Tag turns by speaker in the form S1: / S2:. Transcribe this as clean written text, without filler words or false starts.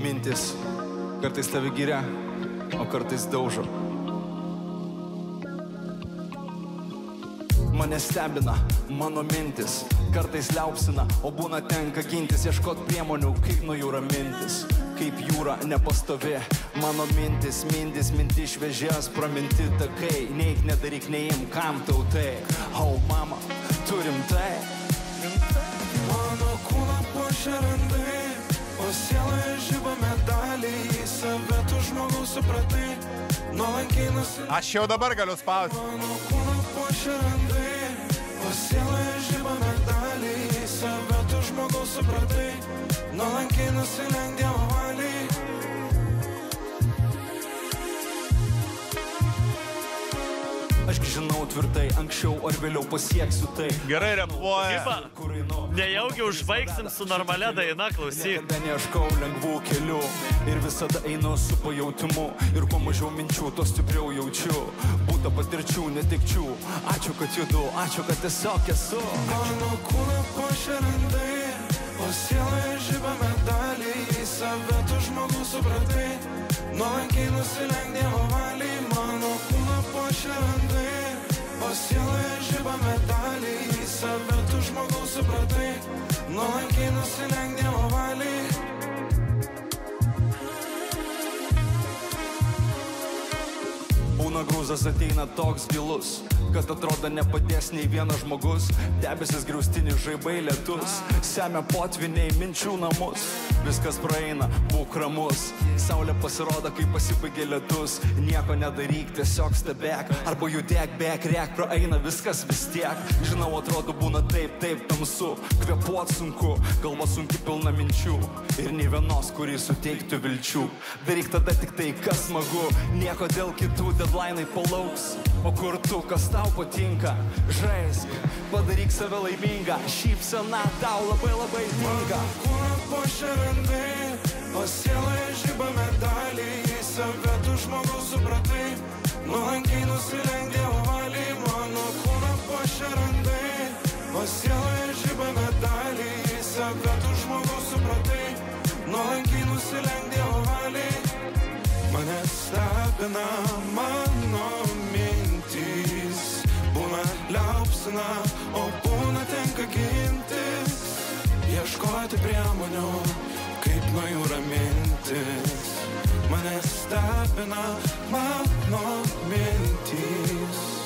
S1: Mintis kartais tave giria, o kartais daužo. Mane stebina mano mintis, kartais liaupsina, o būna tenka gintis, ieškot priemonių, kaip nuo jų ramintis. Kaip jūra nepastovi, mano mintis šviežias, praminti takai, neik nedaryk, neim, kam tau tai. O mama, turim tai.
S2: Mano kūną puošia randai, o sieloje žiba medaliai, į save tu žmogaus supratai, nuolankiai nusileidai.
S3: Aš jau dabar galiu spausti.
S2: Mano kūną puošia randai, o sieloje žiba medaliai, į save tu žmogaus supratai, nuolankiai nusileidai Dievo valiai.
S1: Aš žinau tvirtai, anksčiau ar vėliau pasieksiu tai.
S3: Gerai repuoja.
S4: Nejaugi užbaigsim su normalia daina, klausyk.
S1: Niekada neieškau lengvų kelių ir visada einu su pajautimu. Ir kuo mažiau minčių, to stipriau jaučiu. Būta patirčių, netikčių. Ačiū, kad judu, ačiū, kad tiesiog esu.
S2: Mano kūną puošia randai, o sieloje žiba medaliai, į save tu žmogus supratai, nuolankiai nusileidai Dievo valiai. Mano kūną puošia randai, o sieloje žiba medaliai, į save tu žmogus supratai, nuolankiai nusileidai Dievo valiai.
S1: Būna grūzas ateina toks gilus, kad atrodo nepadės nei vienas žmogus. Debesis griaustiniai, žaibai lietus, semia potviniai minčių namus. Viskas praeina, būk ramus, saulė pasirodo, kai pasibaigė lietus. Nieko nedaryk, tiesiog stebėk, arba judėk, bėk, rėk, praeina viskas vis tiek. Žinau, atrodo būna taip tamsu, kvėpuot sunku, galva sunki pilna minčių. Ir nei vienos, kurį suteiktų vilčių. Daryk tada tik tai, kas smagu, nieko dėl kitų, deadline'ai palauks. O kur tu, kas tau patinka, žaisk, padaryk save laimingą, šypsena tau labai tinka.
S2: Mano kūną puošia randai, o sieloje žiba medaliai, į save tu žmogus supratai, nuolankiai nusileidai Dievo valiai. Mano kūną puošia randai, o sieloje žiba medaliai, į save tu žmogus supratai, nuolankiai nusileidai Dievo valiai. Mane stebina mano mintys, būna liaupsina, o būna tenka gintis, ieškoti priemonių, kaip nuo jų ramintis. Mane stebina mano mintys.